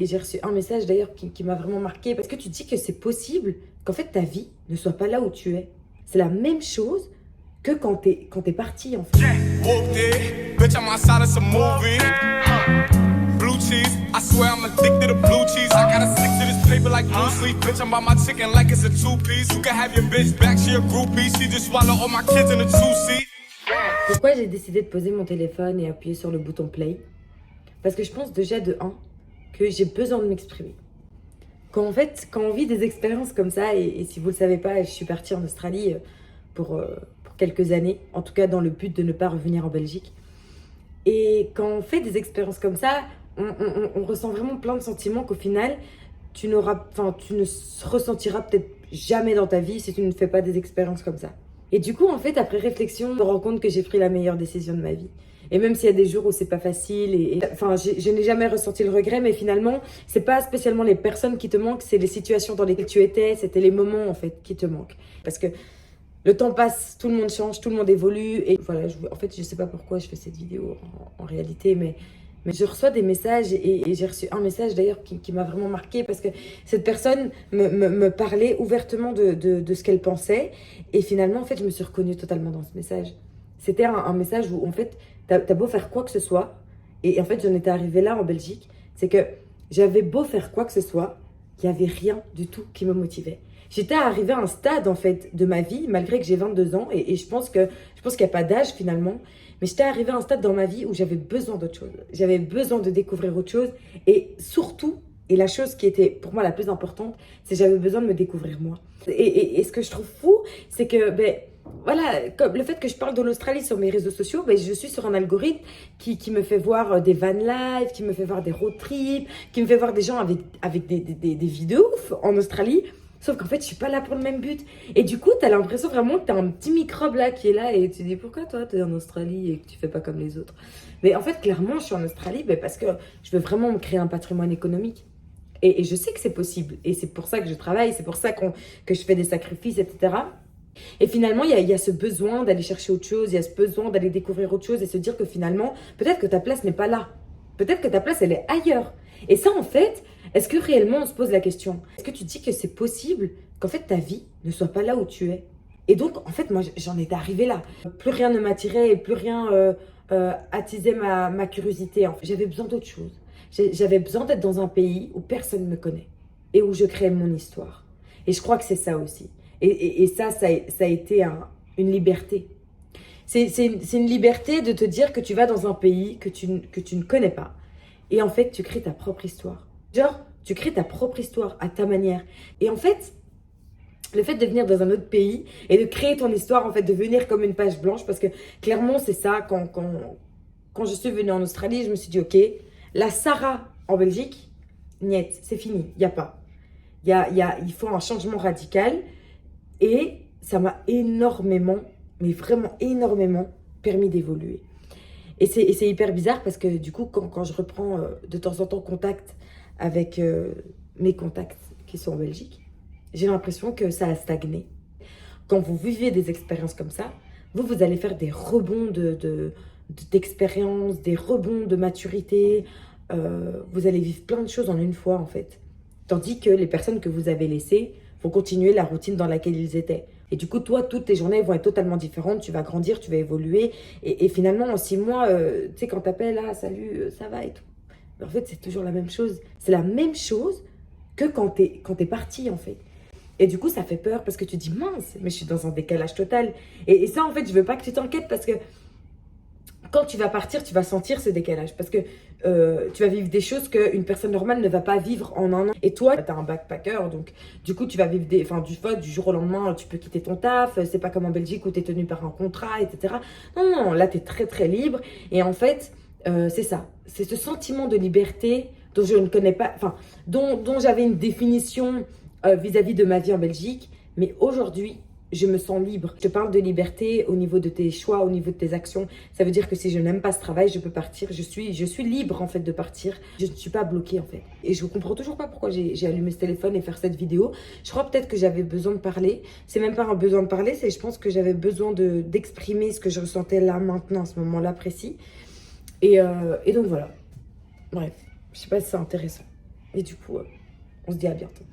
Et j'ai reçu un message d'ailleurs qui m'a vraiment marqué parce que tu dis que c'est possible qu'en fait ta vie ne soit pas là où tu es. C'est la même chose que quand t'es parti en fait. Whooped it. Bitch, I'm outside of some movie. Blue cheese, I swear I'm addicted to blue cheese. I gotta stick to this paper like blue sleep. Bitch, I'm by my chicken like it's a two-piece. You can have your bitch back, she a groupie. She just swallow all my kids in a two-seat. Pourquoi j'ai décidé de poser mon téléphone et appuyer sur le bouton play? Parce que je pense déjà de 1 que j'ai besoin de m'exprimer. Quand on vit des expériences comme ça, et si vous le savez pas, je suis partie en Australie pour quelques années, en tout cas dans le but de ne pas revenir en Belgique. Et quand on fait des expériences comme ça, on ressent vraiment plein de sentiments qu'au final, tu ne ressentiras peut-être jamais dans ta vie si tu ne fais pas des expériences comme ça. Et du coup, en fait, après réflexion, je me rends compte que j'ai pris la meilleure décision de ma vie. Et même s'il y a des jours où c'est pas facile, je n'ai jamais ressenti le regret, mais finalement, c'est pas spécialement les personnes qui te manquent, c'est les situations dans lesquelles tu étais, c'était les moments en fait qui te manquent. Parce que le temps passe, tout le monde change, tout le monde évolue, et voilà, en fait, je sais pas pourquoi je fais cette vidéo en réalité, mais je reçois des messages et j'ai reçu un message d'ailleurs qui m'a vraiment marqué parce que cette personne me parlait ouvertement de ce qu'elle pensait, et finalement, en fait, je me suis reconnue totalement dans ce message. C'était un message où, en fait, t'as beau faire quoi que ce soit, et en fait, j'en étais arrivée là en Belgique, c'est que j'avais beau faire quoi que ce soit, il n'y avait rien du tout qui me motivait. J'étais arrivée à un stade, en fait, de ma vie, malgré que j'ai 22 ans, et je pense qu'il n'y a pas d'âge, finalement, mais j'étais arrivée à un stade dans ma vie où j'avais besoin d'autre chose. J'avais besoin de découvrir autre chose, et surtout, et la chose qui était pour moi la plus importante, c'est que j'avais besoin de me découvrir moi. Et ce que je trouve fou, c'est que, voilà, comme le fait que je parle de l'Australie sur mes réseaux sociaux, je suis sur un algorithme qui me fait voir des van life, qui me fait voir des road trips, qui me fait voir des gens avec des vidéos en Australie. Sauf qu'en fait, je suis pas là pour le même but. Et du coup, tu as l'impression vraiment que tu as un petit microbe là qui est là et tu te dis pourquoi toi, tu es en Australie et que tu fais pas comme les autres. Mais en fait, clairement, je suis en Australie parce que je veux vraiment me créer un patrimoine économique. Et je sais que c'est possible. Et c'est pour ça que je travaille, c'est pour ça que je fais des sacrifices, etc. Et finalement, il y a ce besoin d'aller chercher autre chose, il y a ce besoin d'aller découvrir autre chose et se dire que finalement, peut-être que ta place n'est pas là. Peut-être que ta place, elle est ailleurs. Et ça, en fait, est-ce que réellement on se pose la question? Est-ce que tu dis que c'est possible qu'en fait ta vie ne soit pas là où tu es? Et donc, en fait, moi, j'en étais arrivée là. Plus rien ne m'attirait et plus rien attisait ma curiosité. En fait, j'avais besoin d'autre chose. J'avais besoin d'être dans un pays où personne ne me connaît et où je crée mon histoire. Et je crois que c'est ça aussi. Et ça a été une liberté. C'est une liberté de te dire que tu vas dans un pays que tu ne connais pas. Et en fait, tu crées ta propre histoire. Genre, tu crées ta propre histoire à ta manière. Et en fait, le fait de venir dans un autre pays et de créer ton histoire, en fait, de venir comme une page blanche, parce que clairement, c'est ça, quand je suis venue en Australie, je me suis dit, ok, la Sarah en Belgique, niet, c'est fini, il n'y a pas. Il faut un changement radical. Et ça m'a énormément, mais vraiment énormément, permis d'évoluer. Et c'est hyper bizarre parce que du coup, quand je reprends de temps en temps contact avec mes contacts qui sont en Belgique, j'ai l'impression que ça a stagné. Quand vous vivez des expériences comme ça, vous allez faire des rebonds d'expérience, des rebonds de maturité. Vous allez vivre plein de choses en une fois, en fait. Tandis que les personnes que vous avez laissées vont continuer la routine dans laquelle ils étaient. Et du coup, toi, toutes tes journées vont être totalement différentes. Tu vas grandir, tu vas évoluer. Et finalement, en 6 mois, tu sais, quand t'appelles, ah, salut, ça va et tout. Mais en fait, c'est toujours la même chose. C'est la même chose que quand t'es parti, en fait. Et du coup, ça fait peur parce que tu dis, mince, mais je suis dans un décalage total. Et ça, en fait, je veux pas que tu t'inquiètes parce que quand tu vas partir, tu vas sentir ce décalage parce que tu vas vivre des choses qu'une personne normale ne va pas vivre en un an. Et toi, tu as un backpacker, donc du coup, tu vas vivre du jour au lendemain, tu peux quitter ton taf. C'est pas comme en Belgique où tu es tenu par un contrat, etc. Non, là, tu es très, très libre. Et en fait, c'est ça. C'est ce sentiment de liberté dont je ne connais pas, dont j'avais une définition vis-à-vis de ma vie en Belgique. Mais aujourd'hui, je me sens libre. Je te parle de liberté au niveau de tes choix, au niveau de tes actions. Ça veut dire que si je n'aime pas ce travail, je peux partir. Je suis libre en fait de partir. Je ne suis pas bloquée en fait. Et je ne comprends toujours pas pourquoi j'ai allumé ce téléphone et faire cette vidéo. Je crois peut-être que j'avais besoin de parler. C'est même pas un besoin de parler, c'est je pense que j'avais besoin d'exprimer ce que je ressentais là, maintenant, à ce moment-là précis. Et donc voilà. Bref, je sais pas si c'est intéressant. Et du coup, on se dit à bientôt.